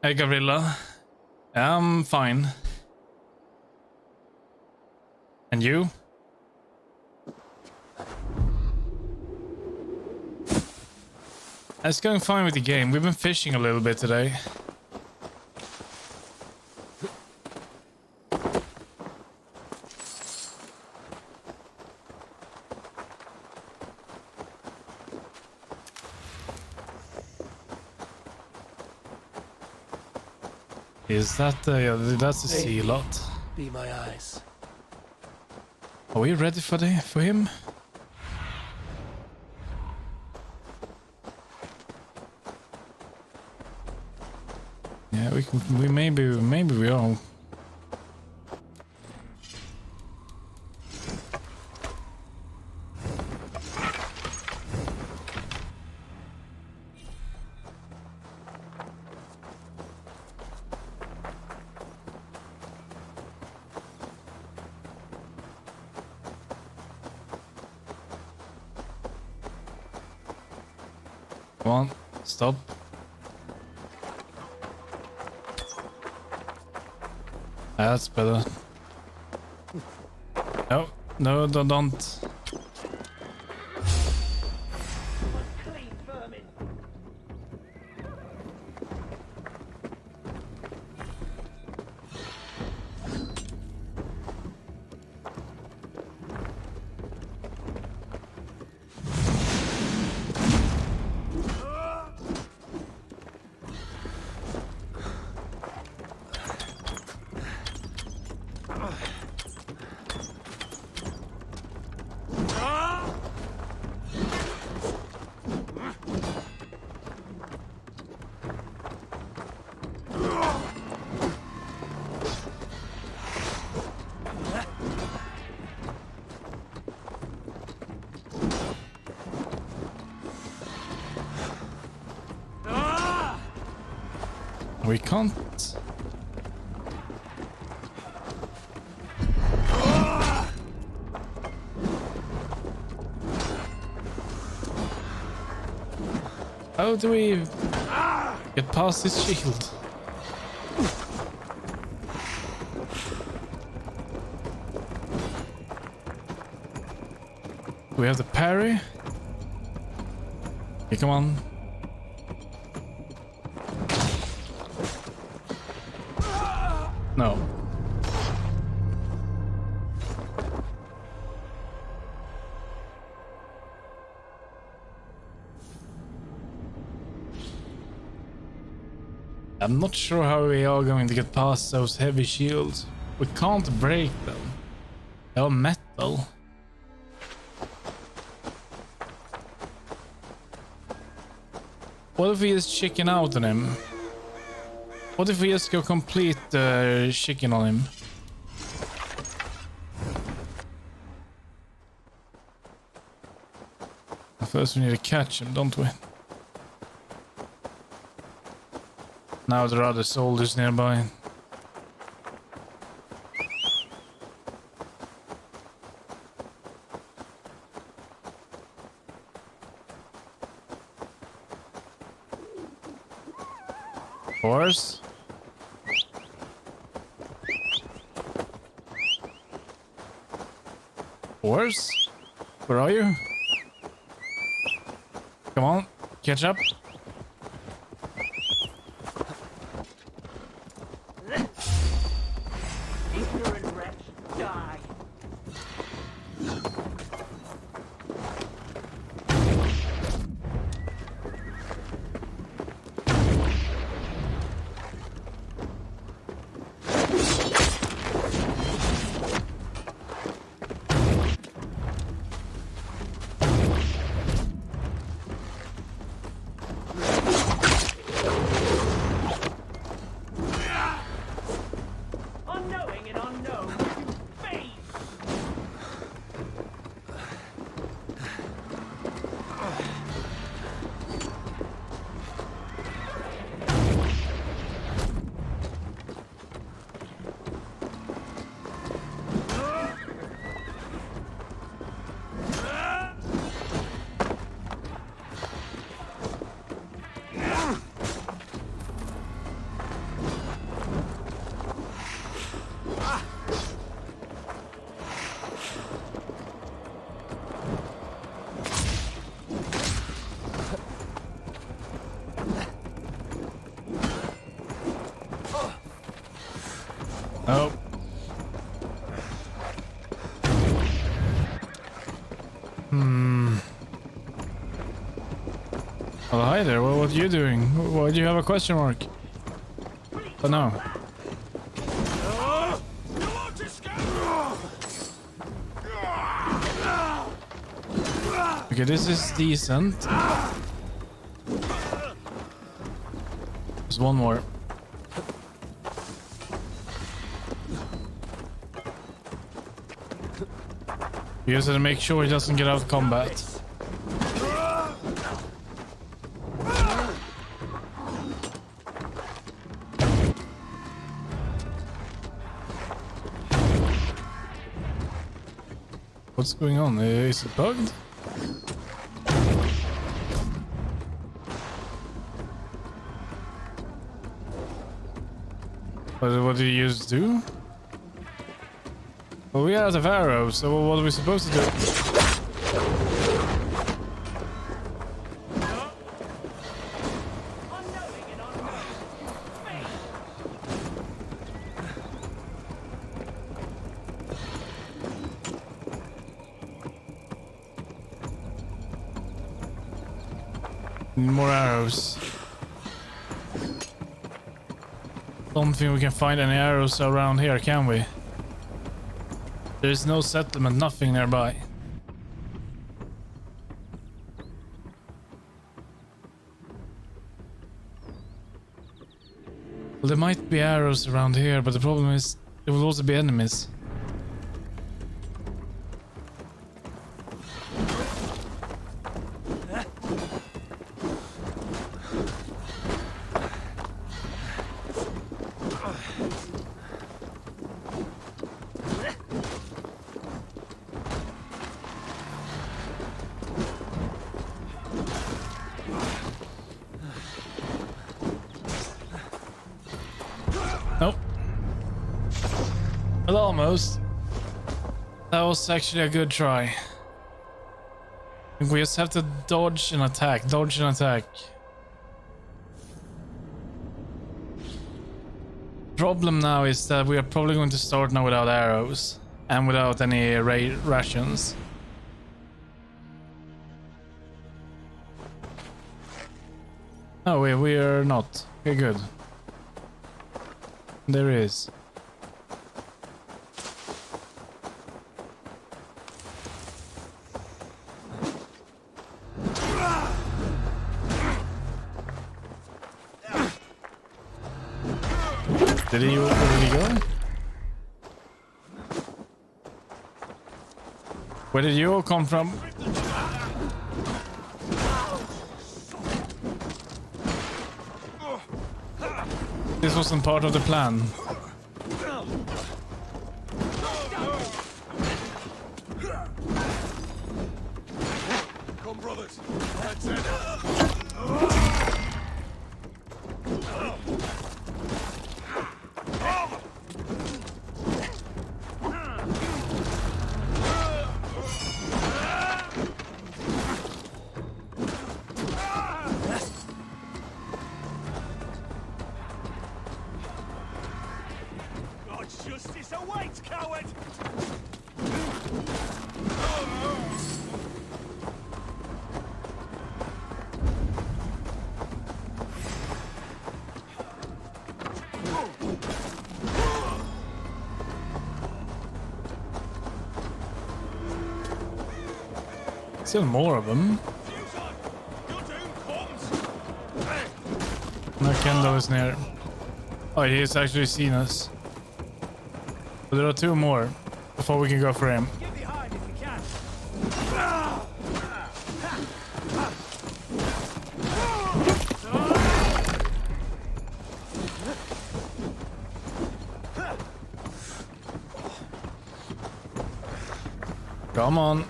Hey, Gavrilla. I'm fine. And you? It's going fine with the game. We've been fishing a little bit today. Is that yeah, that's a sea lot. Be my eyes. Are we ready for him? Yeah, we maybe we are. Come on, stop. That's better. No, don't. We can't. How do we get past this shield? We have the parry. Okay, come on. No. I'm not sure how we are going to get past those heavy shields. We can't break them. They're metal. What if we just chicken out on him? What if we just go complete chicken on him? First we need to catch him, don't we? Now there are other soldiers nearby. Horse? Horse? Where are you? Come on, catch up. Ignorant wretch, die. Oh. Well, hi there. What are you doing? Why do you have a question mark? Oh no. Okay, this is decent. There's one more. You just have to make sure he doesn't get out of combat. What's going on? Is it bugged? What do you use to do? Well, we are out of arrows, so what are we supposed to do? More arrows. Don't think we can find any arrows around here, can we? There's no settlement, nothing nearby. Well, there might be arrows around here, but the problem is there will also be enemies. Nope. Well, almost. That was actually a good try. I think we just have to dodge and attack, dodge and attack. Problem now is that we are probably going to start now without arrows and without any rations. No, we are not. Okay, good. There is. Where did he go? Where did you all come from? This wasn't part of the plan. Come, brothers. That's it. God's justice awaits, coward! Still more of them. No, Kendo is near. Oh, he's actually seen us. But there are two more before we can go for him. Get behind if you can. Come on.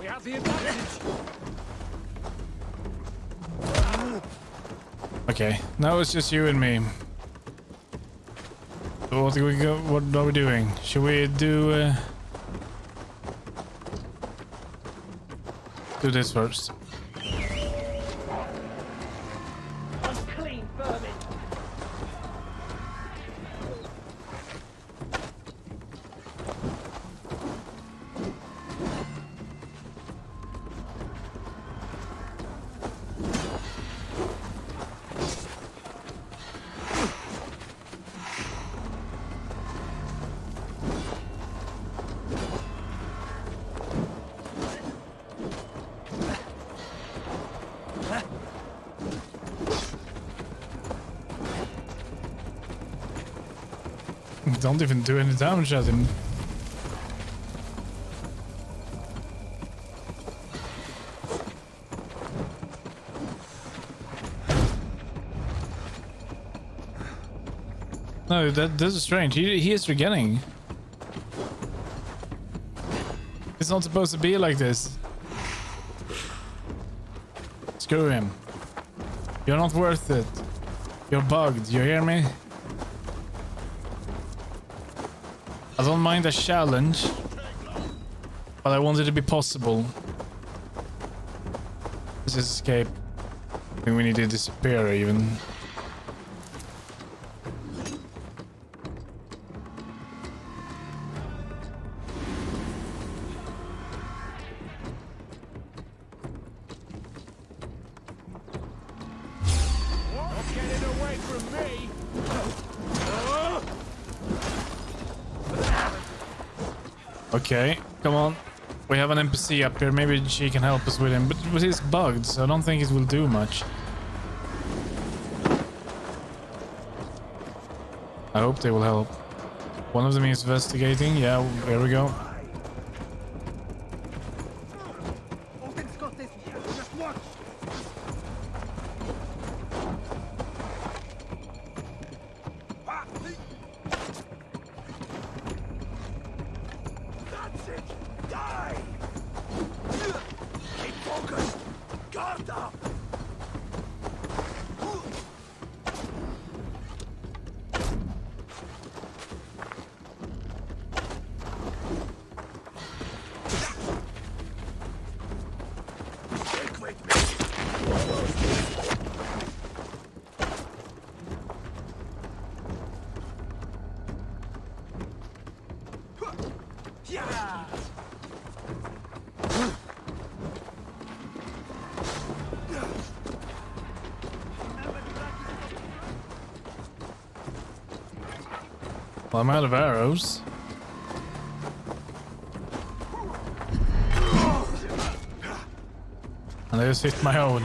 We have the advantage. Okay, now it's just you and me. So what do we go? What are we doing? Should we do this first? Unclean vermin. Don't even do any damage at him. No, this is strange. He is forgetting. It's not supposed to be like this. Screw him. You're not worth it. You're bugged. You hear me? I don't mind a challenge, but I want it to be possible. This is escape. I think we need to disappear even. Not getting away from me! Okay, come on. We have an NPC up here. Maybe she can help us with him. But he's bugged, so I don't think it will do much. I hope they will help. One of them is investigating. Yeah, there we go. That's it! Die! Keep focused! Guard up! Stick with me! Yeah! Well, I'm out of arrows. And I just hit my own.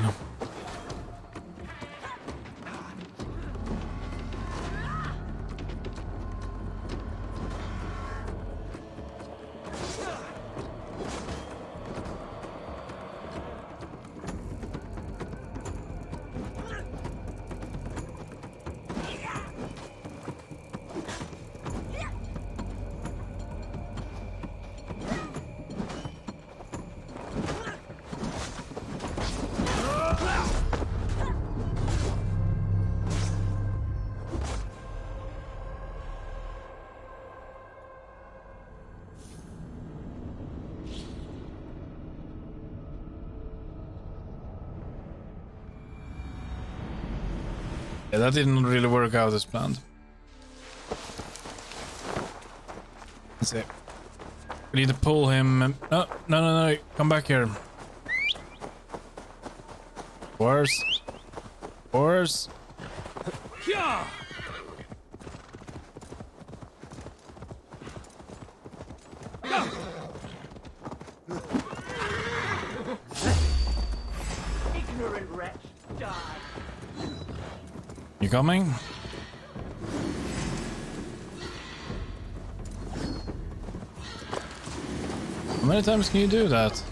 Yeah, that didn't really work out as planned. Let's see. We need to pull him. No, no. Come back here. Worse. Worse. Yeah! Ignorant wretch, die. You coming? How many times can you do that?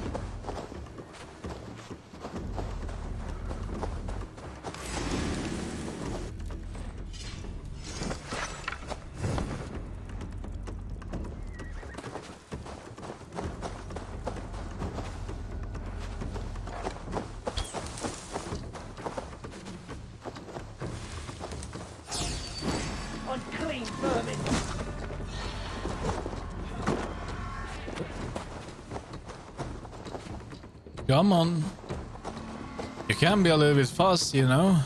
Unclean vermin! Come on. You can be a little bit fast, you know.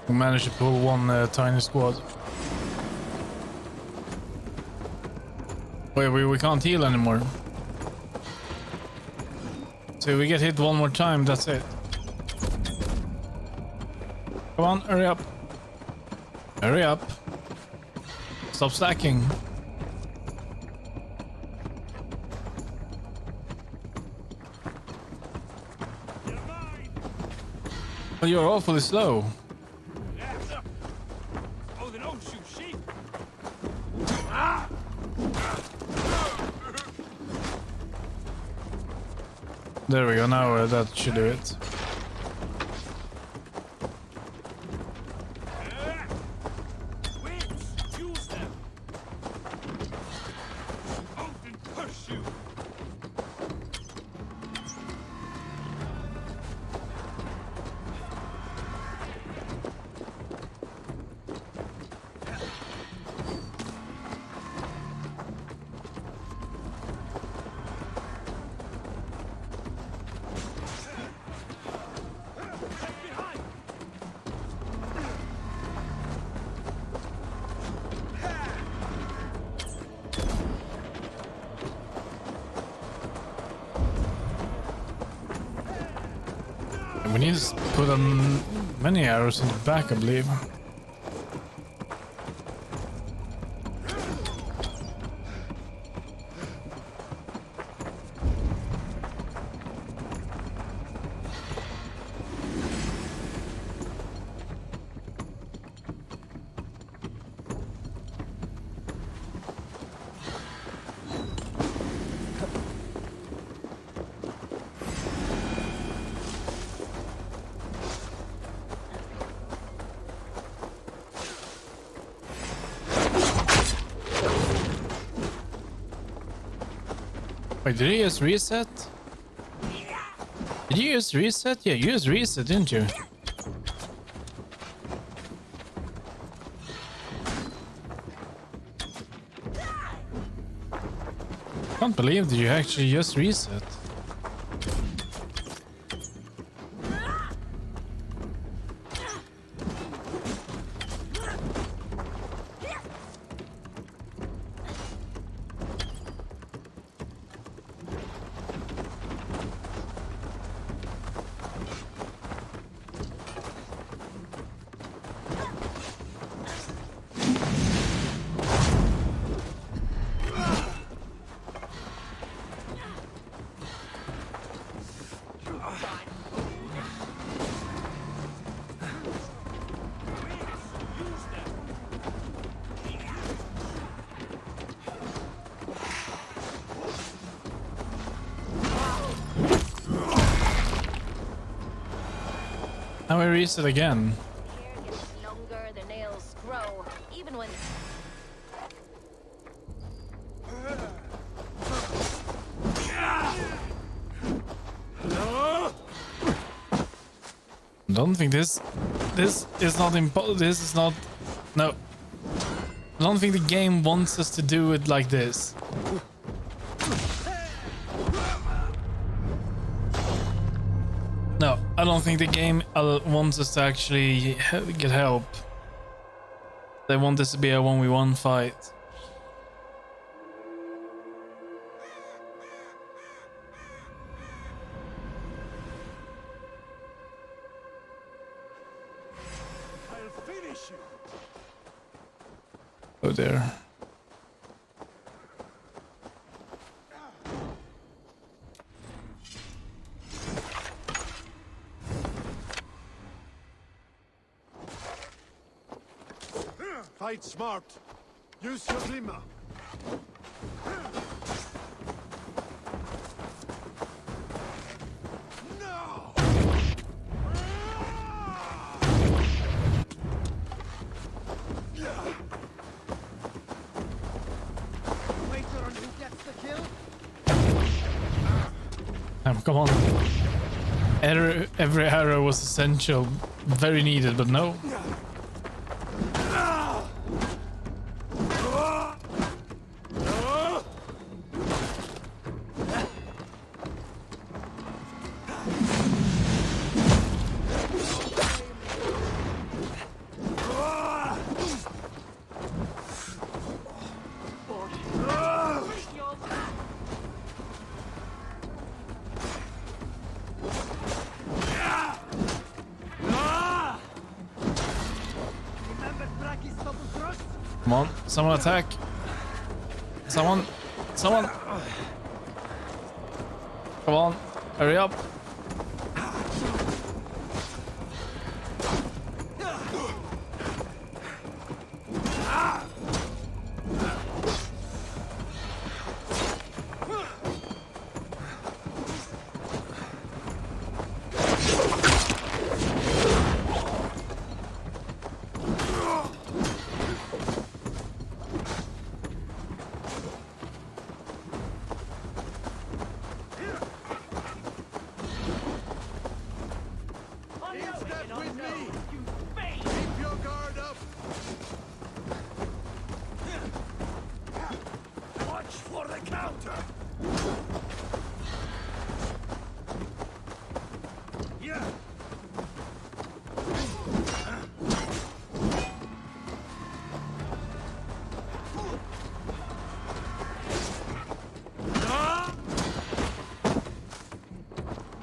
We managed to pull one tiny squad. Wait, we can't heal anymore. So we get hit one more time, that's it. Come on, hurry up. Hurry up. Stop stacking. Oh, you're awfully slow. Oh, then don't shoot sheep. There we go, now that should do it. Winds, use them. Out and push you. We need to put many arrows in the back, I believe. Wait, did he just reset? Did you just reset? Yeah, you just reset, didn't you? Can't believe that you actually just reset. Now we reset again. Hair gets longer, the nails grow, even when Don't think this is not this is not no. I don't think the game wants us to do it like this. No, I don't think the game wants us to actually get help. They want this to be a 1v1 fight. I'll finish you. Oh there. Fight smart. Use your glimmer. No! come on. Every arrow was essential, very needed, but no. Come on, someone attack. Someone. Come on, hurry up.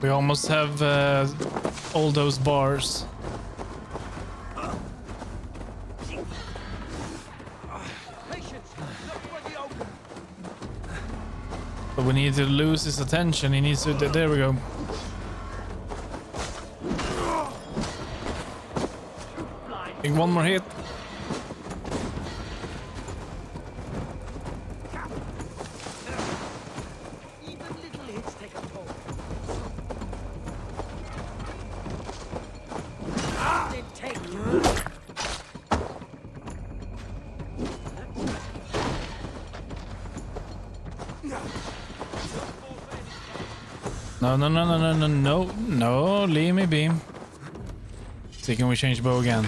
We almost have all those bars. But we need to lose his attention. He needs to. There we go. I think one more hit. No, leave me be. See, can we change bow again?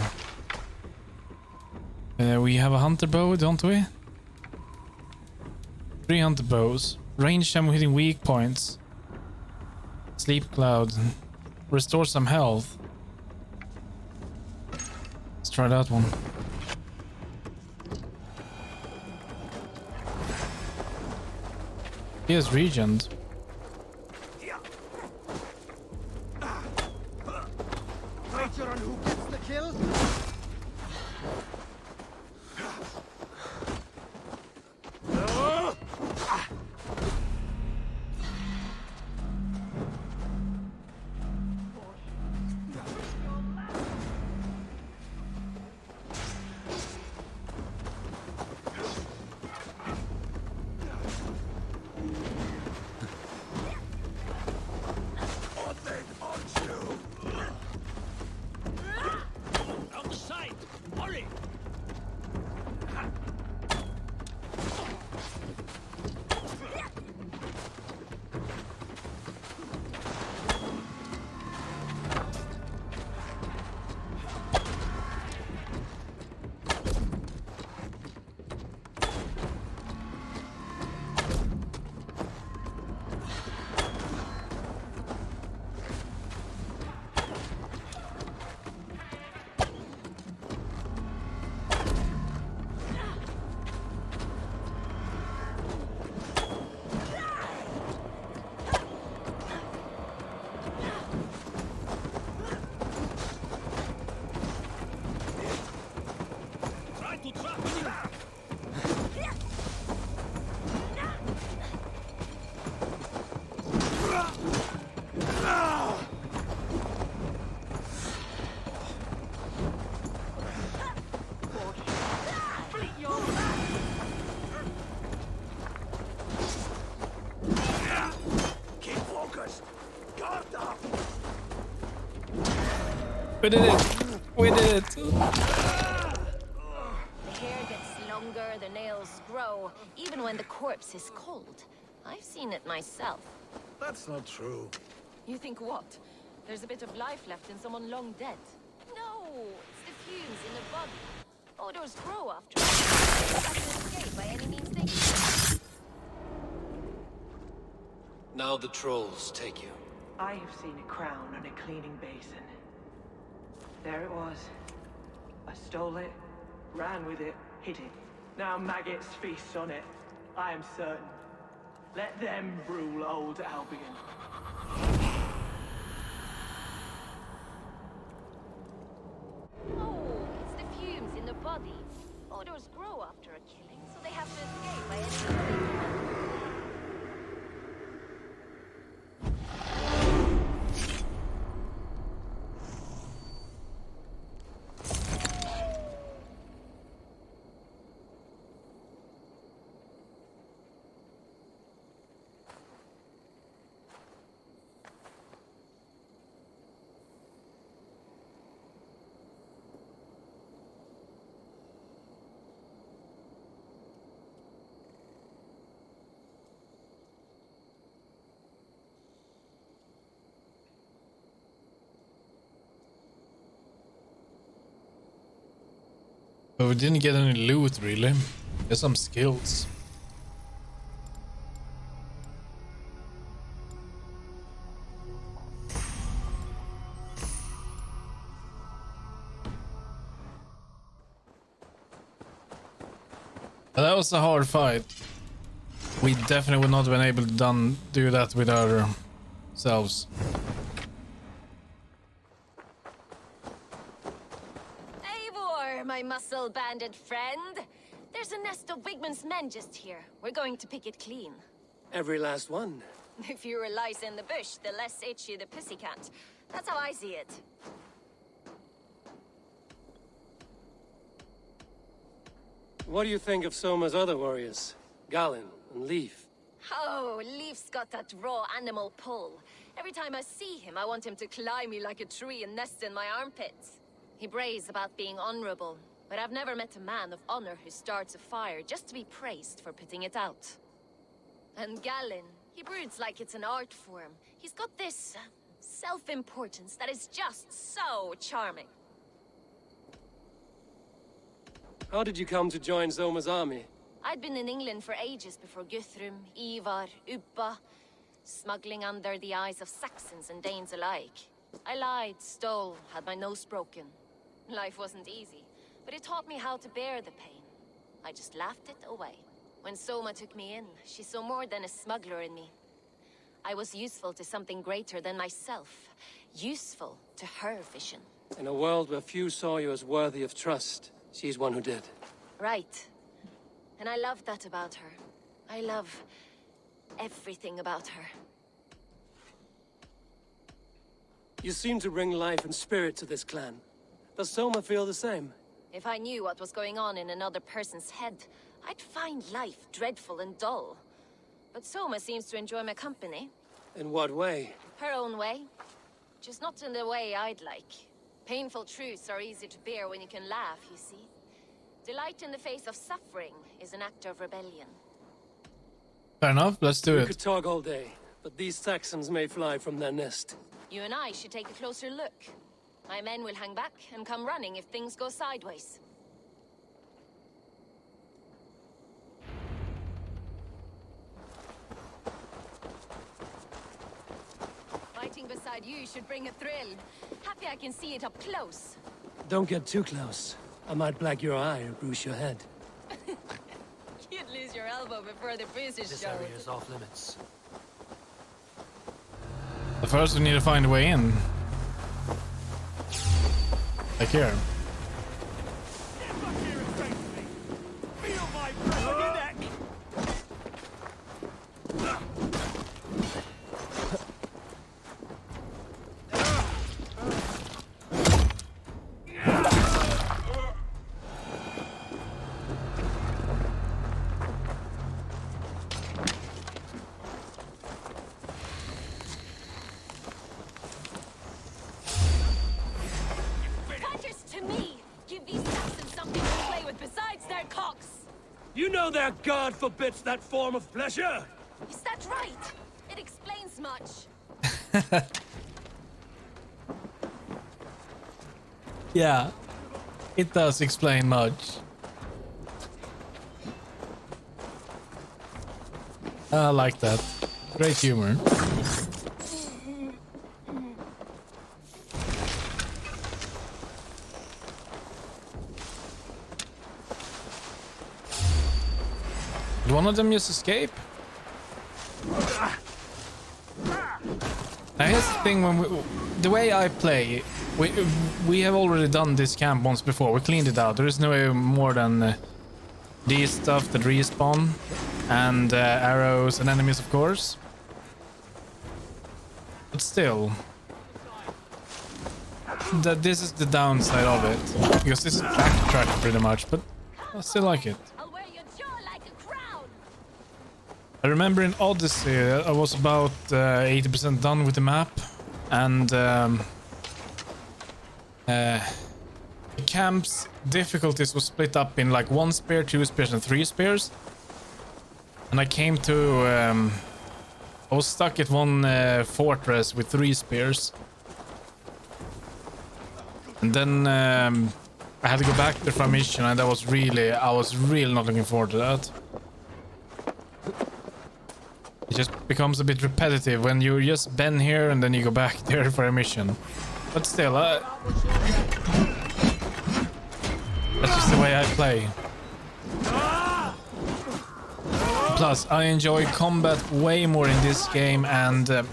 We have a hunter bow, don't we? 3 hunter bows. Range time hitting weak points. Sleep cloud. Restore some health. Let's try that one. He is regened. On who gets the kill? We did it! We did it! The hair gets longer, the nails grow, even when the corpse is cold. I've seen it myself. That's not true. You think what? There's a bit of life left in someone long dead. No, it's the fumes in the body. Odors grow after. They have to escape by any means they can. Now the trolls take you. I have seen a crown on a cleaning basin. There it was. I stole it, ran with it, hid it. Now maggots feast on it. I am certain. Let them rule old Albion. No, it's the fumes in the body. Odors grow after a killing, so they have to escape by any means they can. But we didn't get any loot, really. There's some skills. But that was a hard fight. We definitely would not have been able to do that with ourselves. My muscle-banded friend. There's a nest of Wigman's men just here. We're going to pick it clean. Every last one. The fewer lice in the bush, the less itchy the pussycat. That's how I see it. What do you think of Soma's other warriors? Galen and Leaf? Oh, Leaf's got that raw animal pull. Every time I see him, I want him to climb me like a tree and nest in my armpits. He brays about being honorable, but I've never met a man of honor who starts a fire just to be praised for putting it out. And Galen, he broods like it's an art form. He's got this self-importance that is just so charming. How did you come to join Soma's army? I'd been in England for ages before Guthrum, Ivar, Ubba, smuggling under the eyes of Saxons and Danes alike. I lied, stole, had my nose broken. Life wasn't easy, but it taught me how to bear the pain. I just laughed it away. When Soma took me in, she saw more than a smuggler in me. I was useful to something greater than myself. Useful to her vision. In a world where few saw you as worthy of trust, she's one who did. Right. And I love that about her. I love everything about her. You seem to bring life and spirit to this clan. Does Soma feel the same? If I knew what was going on in another person's head, I'd find life dreadful and dull. But Soma seems to enjoy my company. In what way? Her own way. Just not in the way I'd like. Painful truths are easy to bear when you can laugh, you see. Delight in the face of suffering is an act of rebellion. Fair enough, let's do We it. could talk all day, but these Saxons may fly from their nest. You and I should take a closer look. My men will hang back and come running if things go sideways. Fighting beside you should bring a thrill. Happy I can see it up close. Don't get too close. I might black your eye or bruise your head. You'd lose your elbow before the bruises This showed. area is off limits. But first we need to find a way in. Like here. Get back here and face me! Feel my breath on your neck! Fighters to me! Give these Saxons something to play with besides their cocks! You know that God forbids that form of pleasure! Is that right? It explains explains much. Yeah, it does explain much. I like that. Great humor. Did one of them just escape? Now here's the thing, the way I play, we have already done this camp once before. We cleaned it out. There is no way more than these stuff that respawn and arrows and enemies, of course. But still, this is the downside of it, because this is backtrack pretty much. But I still like it. I'll wear your jaw like a crown. I remember in Odyssey, I was about 80% done with the map, and the camp's difficulties was split up in like 1 spear, 2 spears, and 3 spears. And I came to, I was stuck at one fortress with 3 spears. And then I had to go back there for a mission, and I was really not looking forward to that. It just becomes a bit repetitive when you just been here and then you go back there for a mission. But still, that's just the way I play. Plus, I enjoy combat way more in this game and in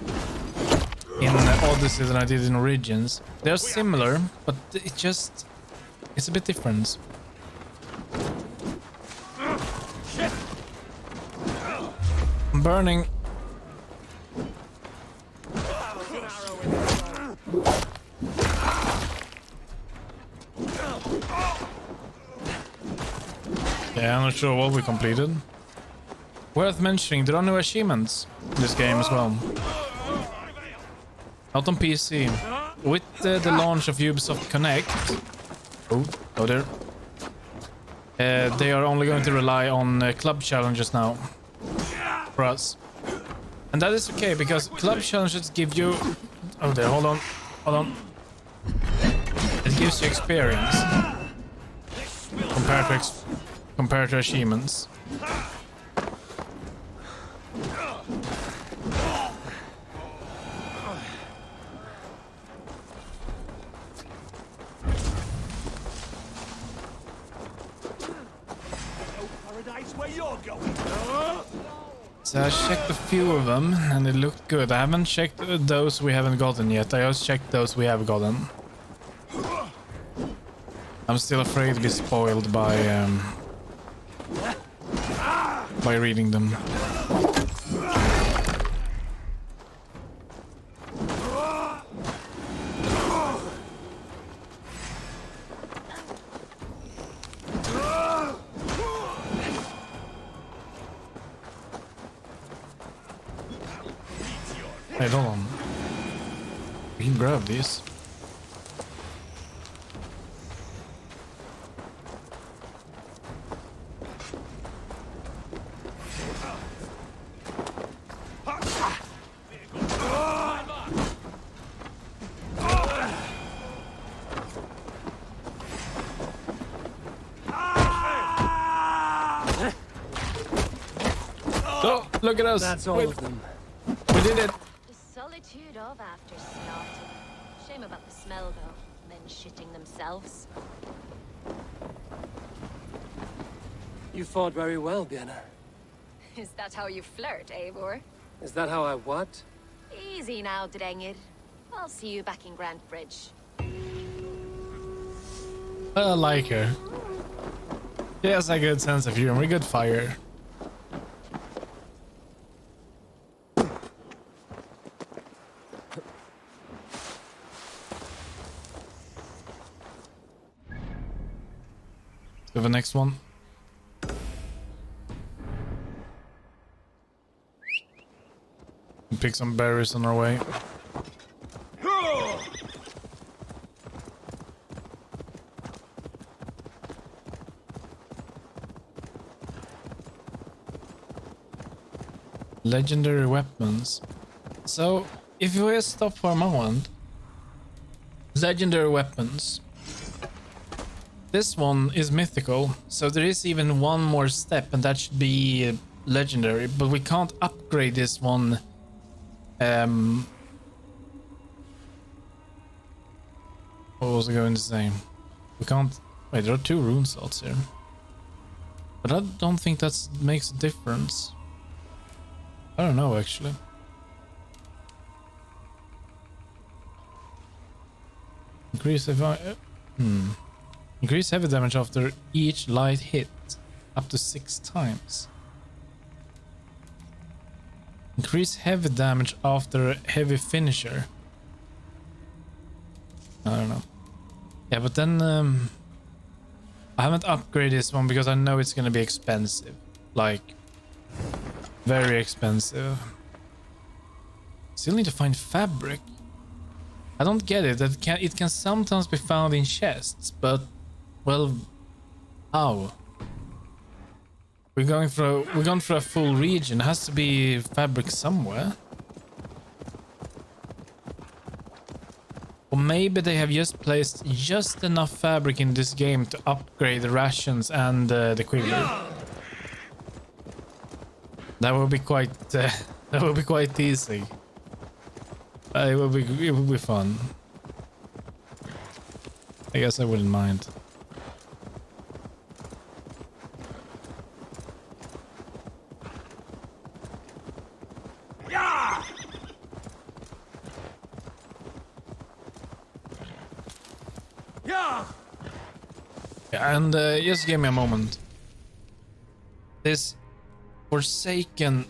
Odyssey than I did in Origins. They're similar, but it's a bit different. I'm burning. Yeah, I'm not sure what we completed. Worth mentioning, there are no achievements in this game as well. Not on PC. With the launch of Ubisoft Connect... Oh, there. They are only going to rely on club challenges now. For us. And that is okay, because club challenges give you... Oh, there, hold on. It gives you experience. Compared to achievements. So I checked a few of them and it looked good. I haven't checked those we haven't gotten yet. I just checked those we have gotten. I'm still afraid to be spoiled by reading them. Hey, hold on. We can grab these. Oh, look at us. That's all of them. We did it. The solitude of after slaughter. Shame about the smell, though. Men shitting themselves. You fought very well, Bianna. Is that how you flirt, Eivor? Is that how I what? Easy now, Drengir. I'll see you back in Grand Bridge. I like her. She has a good sense of humor, good fire. To the next one. Pick some berries on our way. Legendary weapons. So, if we stop for a moment, legendary weapons. This one is mythical, so there is even one more step, and that should be legendary. But we can't upgrade this one. What was I going to say? We can't. Wait, there are 2 rune slots here, but I don't think that makes a difference. I don't know actually. Increase if I. Increase heavy damage after each light hit, up to 6 times. Increase heavy damage after heavy finisher. I don't know. Yeah, but then I haven't upgraded this one because I know it's gonna be expensive. Like, very expensive. Still need to find fabric. I don't get it. It can sometimes be found in chests, but well, how? We're going for a full region. It has to be fabric somewhere. Or maybe they have just placed just enough fabric in this game to upgrade the rations and the quiver. That would be quite that would be quite easy. It would be fun. I guess I wouldn't mind. Yeah, and just give me a moment. This forsaken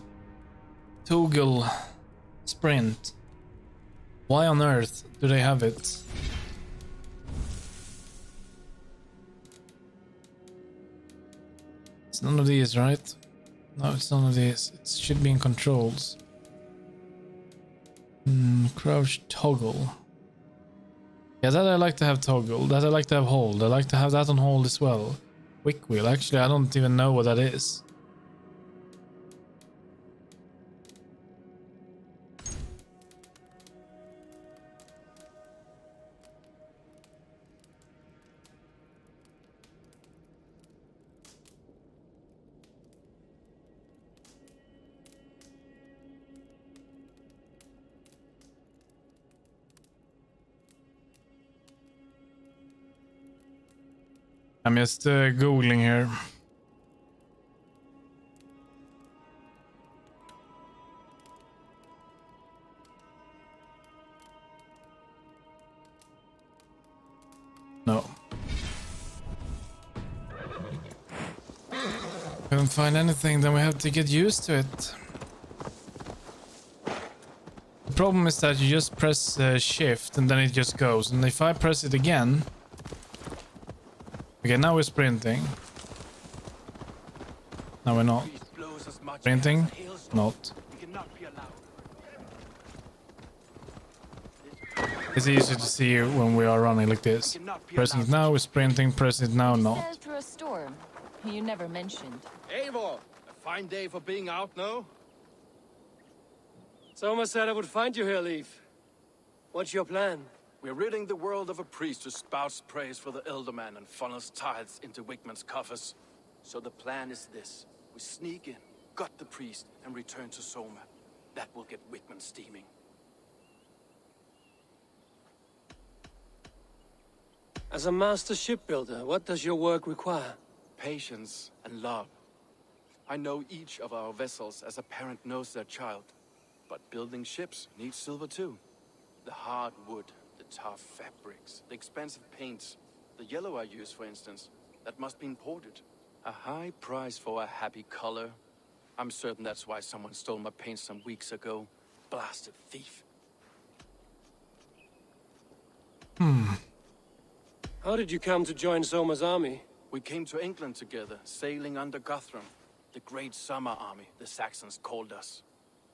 toggle sprint. Why on earth do they have it? It's none of these, right? No, it's none of these. It should be in controls. Crouch toggle. Yeah, that I like to have toggle. That I like to have hold. I like to have that on hold as well. Quick wheel. Actually, I don't even know what that is. I'm just googling here. No. Couldn't find anything, then we have to get used to it. The problem is that you just press shift and then it just goes. And if I press it again... Okay, now we're sprinting. No, we're not. Sprinting? Not. It's easy to see when we are running like this. Pressing it now, we're sprinting. Press it now, not. Sailed through a storm. You never mentioned. Eivor, a fine day for being out, no? Soma said I would find you here, Leaf. What's your plan? We're ridding the world of a priest who spouts praise for the Elderman and funnels tithes into Wickman's coffers. So the plan is this. We sneak in, gut the priest, and return to Soma. That will get Wickman steaming. As a master shipbuilder, what does your work require? Patience and love. I know each of our vessels as a parent knows their child. But building ships needs silver too. The hard wood, the tough fabrics, the expensive paints. The yellow I use, for instance, that must be imported. A high price for a happy color. I'm certain that's why someone stole my paint some weeks ago. Blasted thief. How did you come to join Soma's army? We came to England together, sailing under Guthrum. The Great Summer Army, the Saxons called us.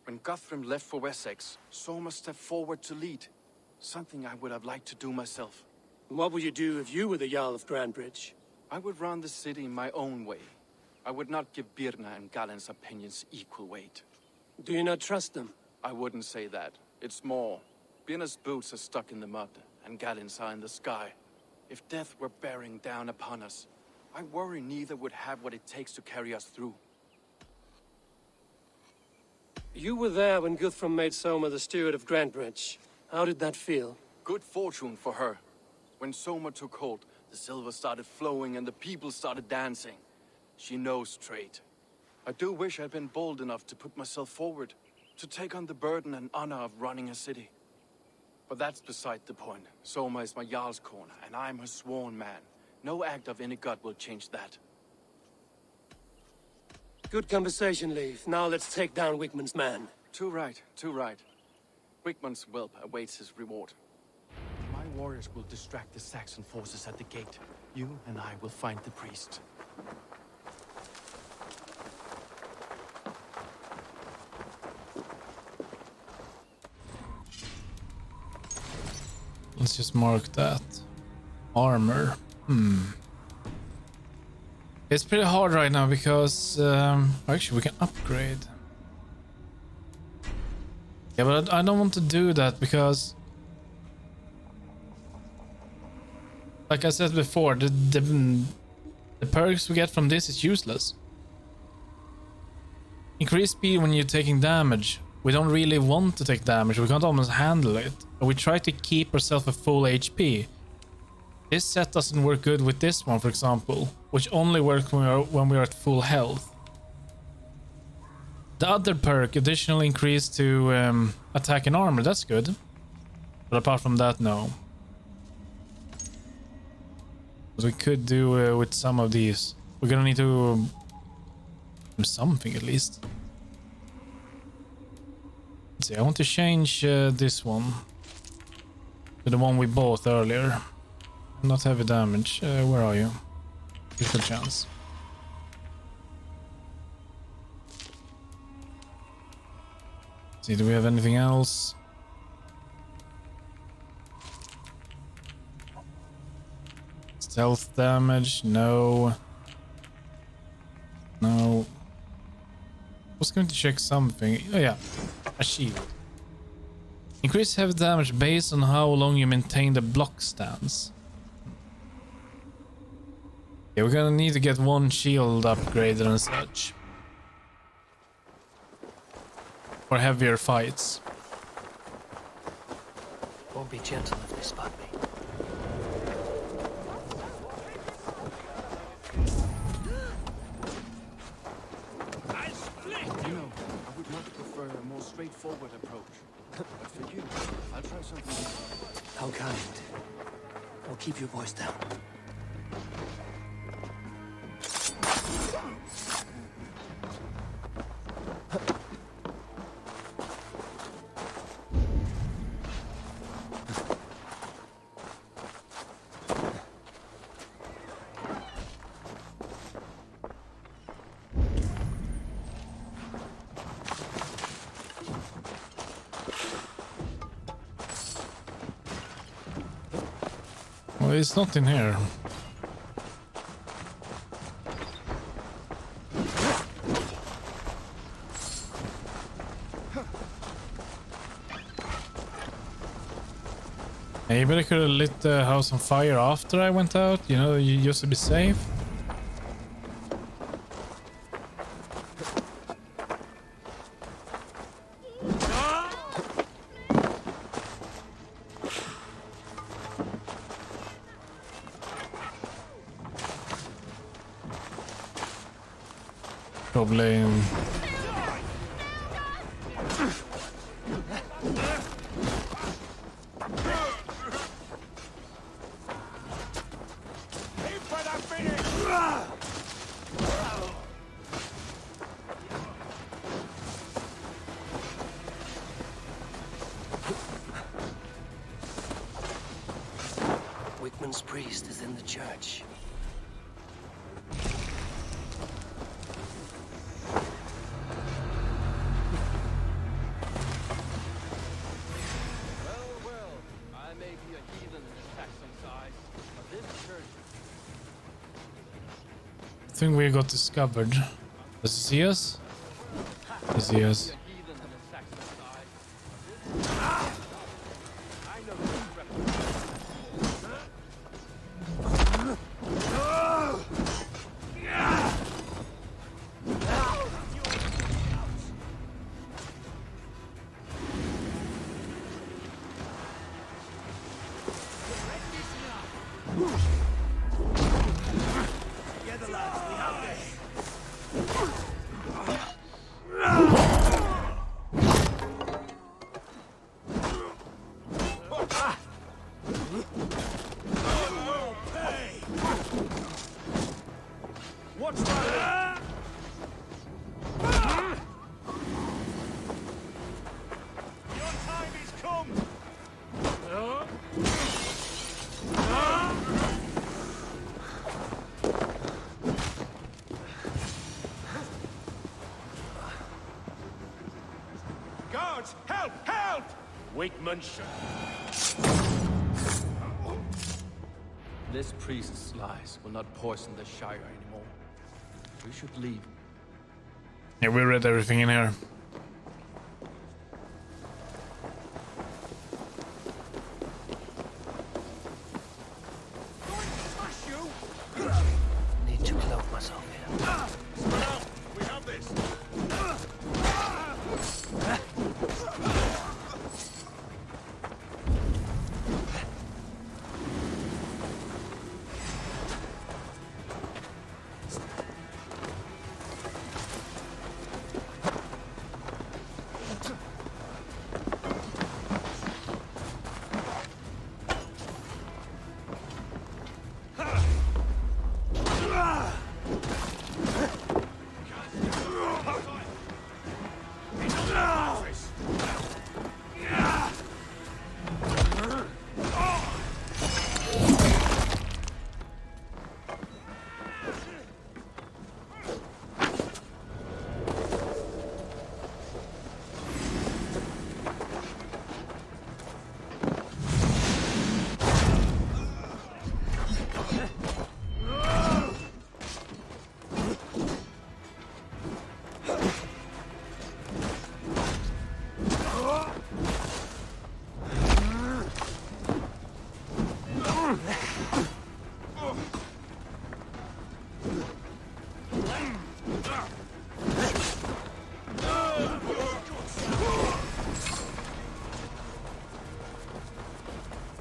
When Guthrum left for Wessex, Soma stepped forward to lead. Something I would have liked to do myself. What would you do if you were the Jarl of Grandbridge? I would run the city in my own way. I would not give Birna and Galen's opinions equal weight. Do you not trust them? I wouldn't say that. It's more. Biena's boots are stuck in the mud, and Galen's are in the sky. If death were bearing down upon us, I worry neither would have what it takes to carry us through. You were there when Guthrum made Soma the steward of Grantbridge. How did that feel? Good fortune for her. When Soma took hold, the silver started flowing and the people started dancing. She knows trade. I do wish I'd been bold enough to put myself forward, to take on the burden and honor of running a city. But that's beside the point. Soma is my Jarl's corner, and I'm her sworn man. No act of any god will change that. Good conversation, Leif. Now let's take down Wigmund's man. Too right, too right. Wigmund's whelp awaits his reward. My warriors will distract the Saxon forces at the gate. You and I will find the priest. Let's just mark that. Armor. It's pretty hard right now because actually we can upgrade. Yeah, but I don't want to do that because, like I said before, the perks we get from this is useless. Increase speed when you're taking damage. We don't really want to take damage. We can't almost handle it. But we try to keep ourselves at full HP. This set doesn't work good with this one, for example, which only works when we are at full health. The other perk additionally increased to attack and armor. That's good. But apart from that, no. What we could do with some of these. We're gonna need to do something at least. Let's see, I want to change this one to the one we bought earlier. Not heavy damage. Where are you? Critical chance. See, do we have anything else? Stealth damage? No. No. I was going to check something. Oh yeah, a shield. Increase heavy damage based on how long you maintain the block stance. Yeah, we're gonna need to get one shield upgraded and such. For heavier fights. Won't be gentle if they spot me. You know, I would much prefer a more straightforward approach. But for you, I'll try something different. How kind. I'll keep your voice down. Well, it's not in here. Maybe I could have lit the house on fire after I went out, you know, just to be safe. Probably. Wigmund's priest is in the church. I think we got discovered. Does he see us? Does he see us? Together, lads, we have this. Hey! Watch that! Your time is come! Guards! Help! Help! Wakeman, This priest's lies will not poison the Shire anymore. We should leave. Yeah, we read everything in here. smash you! Need to cloak myself here. Spread out! We have this!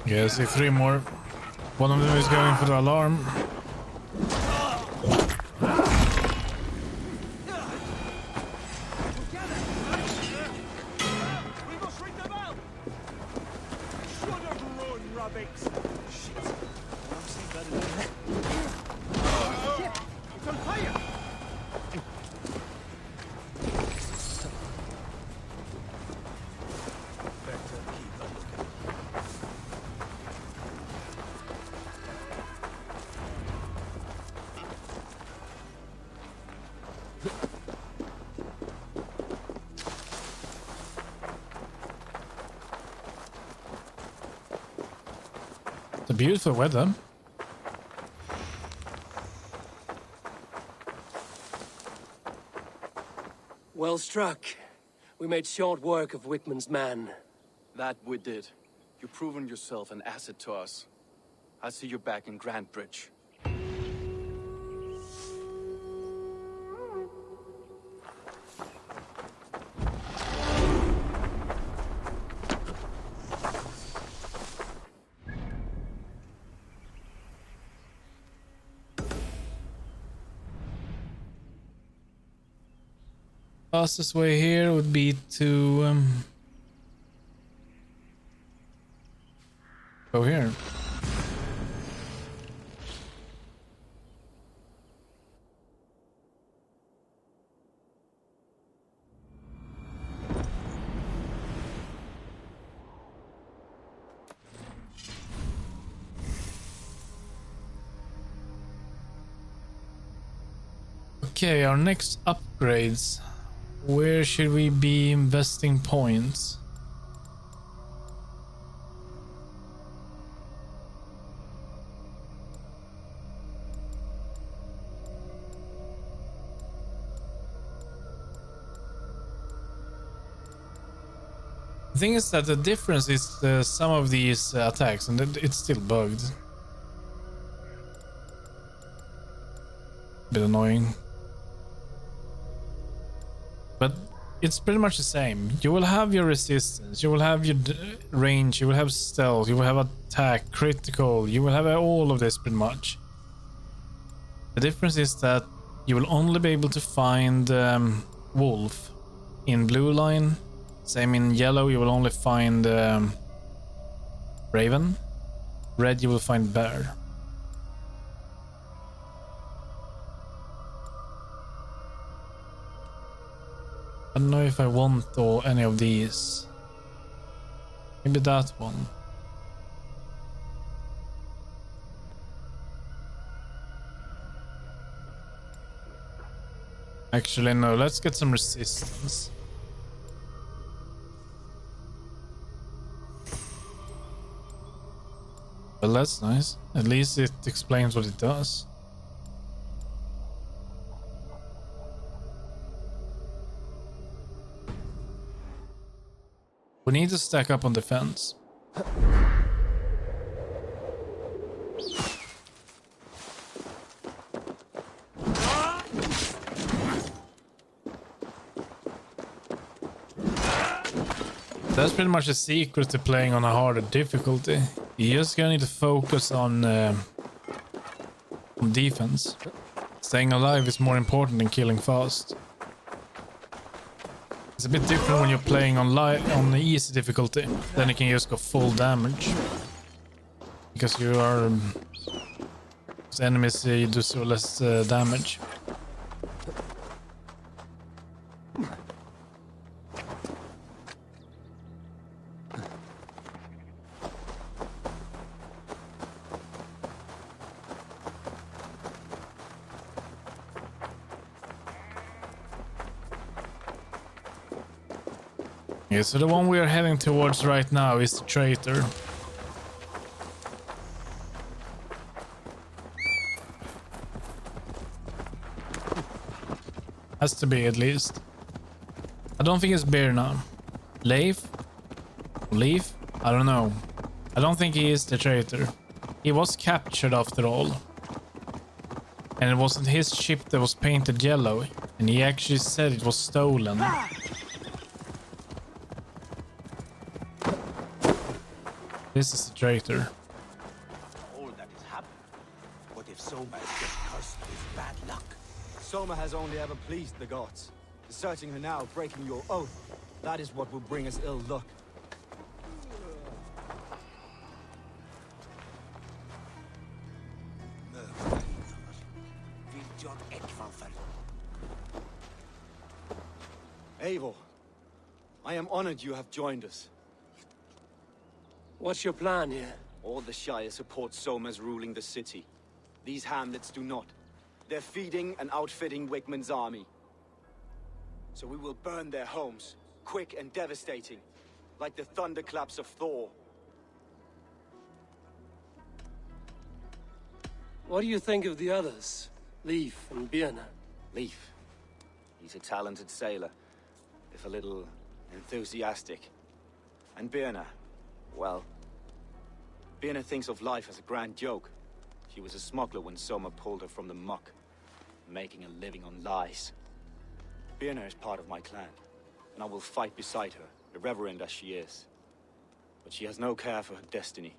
Yeah, I see 3 more. One of them is going for the alarm. We must ring them out! Should have run, rabbits! Shit. I'm seeing better than that. It's on fire! Better keep a lookout. It's a beautiful weather. Well struck. We made short work of Wickman's man. That we did. You've proven yourself an asset to us. I'll see you back in Grantbridge. Fastest way here would be to go here. Okay, our next upgrades. Where should we be investing points? The thing is that the difference is some of these attacks, and it's still bugged. Bit annoying. But it's pretty much the same. You will have your resistance, you will have your range, you will have stealth, you will have attack, critical, you will have all of this pretty much. The difference is that you will only be able to find wolf in blue line. Same in yellow, you will only find raven. Red, you will find bear. I don't know if I want any of these. Maybe that one. Actually, no, let's get some resistance. Well, that's nice. At least it explains what it does. We need to stack up on defense. That's pretty much the secret to playing on a harder difficulty. You just gonna need to focus on defense. Staying alive is more important than killing fast. It's a bit different when you're playing on the easy difficulty. Then you can just go full damage. Because you are... Because enemies do so less damage. Okay, so the one we are heading towards right now is the traitor. Has to be, at least. I don't think it's Birna. Leif? Leif? I don't know. I don't think he is the traitor. He was captured after all. And it wasn't his ship that was painted yellow. And he actually said it was stolen. This is the traitor. All that has happened. What if Soma is just cursed with bad luck? Soma has only ever pleased the gods. Deserting her now, breaking your oath, that is what will bring us ill luck. Eivor, I am honored you have joined us. What's your plan here? All the Shire support Soma's ruling the city. These hamlets do not. They're feeding and outfitting Wigmund's army. So we will burn their homes, quick and devastating, like the thunderclaps of Thor. What do you think of the others? Leif and Birna? Leif. He's a talented sailor, if a little enthusiastic. And Birna, well, Birna thinks of life as a grand joke. She was a smuggler when Soma pulled her from the muck, making a living on lies. Birna is part of my clan, and I will fight beside her, irreverent as she is. But she has no care for her destiny.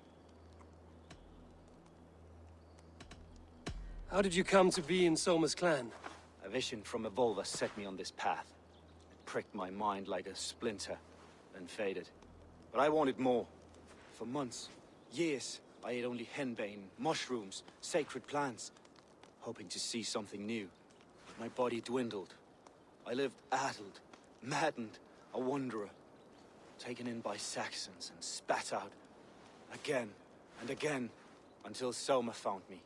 How did you come to be in Soma's clan? A vision from Evolva set me on this path. It pricked my mind like a splinter, then faded. But I wanted more. For months, years, I ate only henbane, mushrooms, sacred plants, hoping to see something new. But my body dwindled. I lived addled, maddened, a wanderer, taken in by Saxons and spat out, again and again, until Soma found me,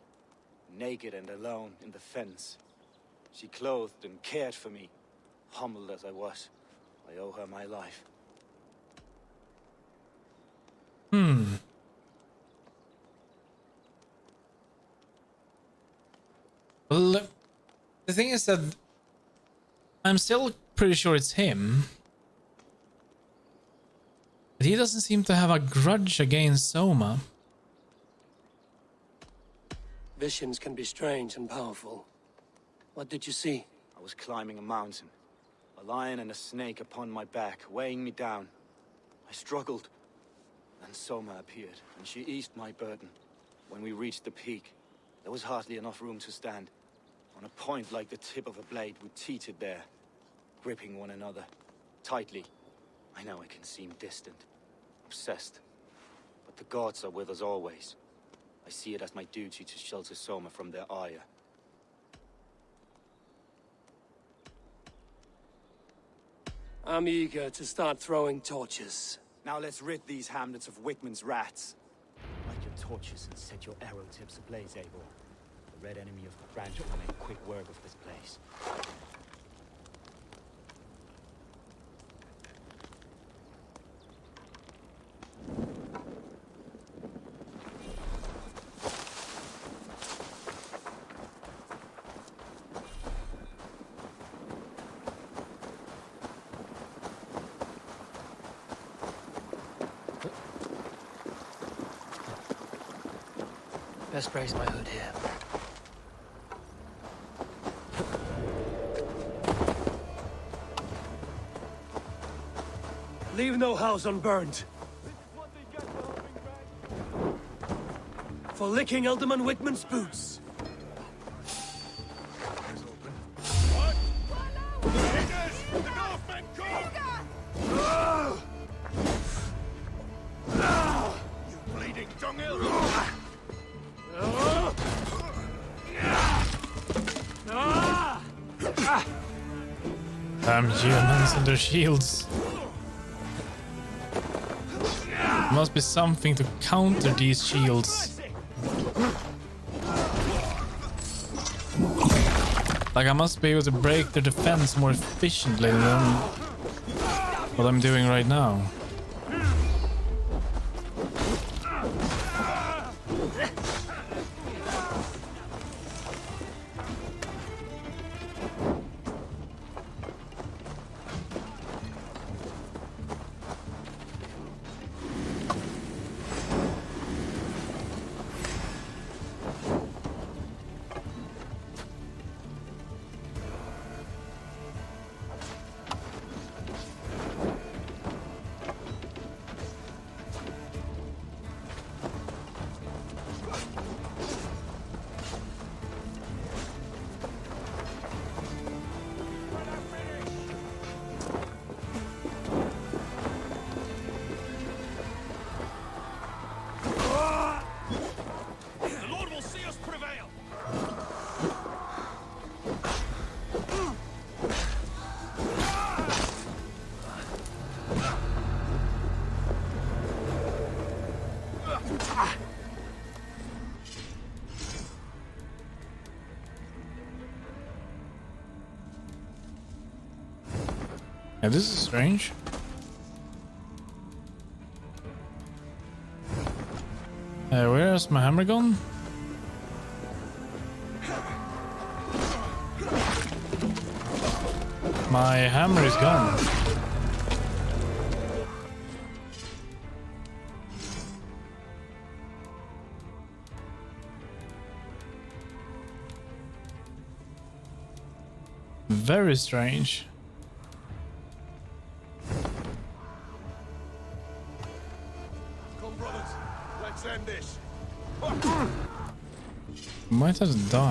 naked and alone in the fens. She clothed and cared for me, humbled as I was. I owe her my life. Well, the thing is that I'm still pretty sure it's him. But he doesn't seem to have a grudge against Soma. Visions can be strange and powerful. What did you see? I was climbing a mountain, A lion and a snake upon my back, weighing me down. I struggled. Then Soma appeared, and she eased my burden. When we reached the peak, there was hardly enough room to stand. On a point like the tip of a blade, we teetered there, gripping one another, tightly. I know I can seem distant, obsessed, but the gods are with us always. I see it as my duty to shelter Soma from their ire. I'm eager to start throwing torches. Now let's rid these hamlets of Wickman's rats. Light your torches and set your arrow tips ablaze, Eivor. The red enemy of the branch will make quick work of this place. Best raise my hood here. Leave no house unburned. For licking Alderman Wickman's boots. Damn humans and their shields. There must be something to counter these shields. Like I must be able to break their defense more efficiently than what I'm doing right now. Yeah, this is strange. Where's my hammer gone? My hammer is gone. Very strange. Come, brothers. Let's end this. Might have died.